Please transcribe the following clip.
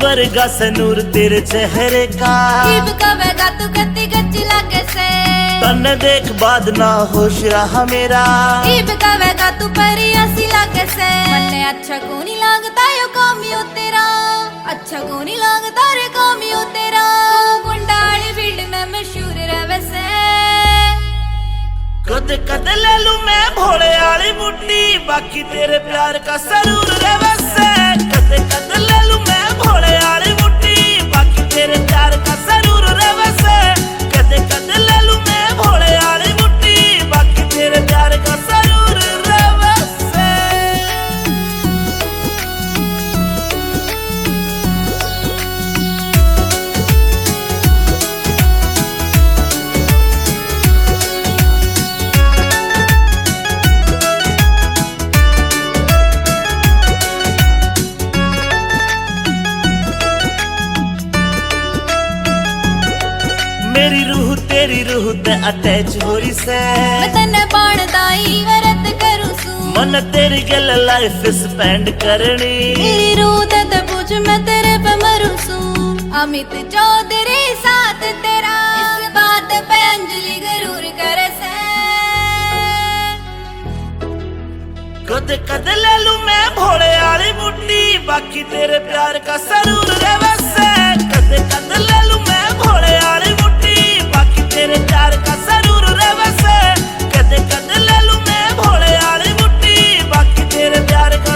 वर्गा सनूर तेरे चेहरे का, जीभ कवेगा तू कत्ती कच्ची लागे से, तन्ने देख बाद ना होश रहा मेरा, जीभ कवेगा तू परी ऐसी लागे से। मन्ने अच्छा को नहीं लगता यो कामियो तेरा, अच्छा को नहीं लगता रे कामियो तेरा, गुंडाली फील्ड में मशहूर रहे से। कद कद ले लूं मैं भोले आली मुट्ठी, बाकी तेरे प्यार का सरूर रहे से। कद कद ले लूं मैं भोले आली मुट्ठी, बाकी तेरे प्यार का सरूर रहे से। कद कद ले लूं मैं भोले आली मुट्ठी, बाकी तेरे प्यार का सरूर रहे से। मेरी रूह तेरी रूह ते अटैच हो रही से, मैं तन्ने बाणदाई वरत करूं सू, मन तेरी गल लाइफ स्पेंड करनी। मेरी रूह ते पूछ मैं तेरे पे मरूं सू। अमित चौधरी साथ तेरा, इस बात पे अंजलि गरूर करे से। कद कद ले लूं मैं भोले आली मुट्ठी, बाकी तेरे प्यार का सरूर रहे से।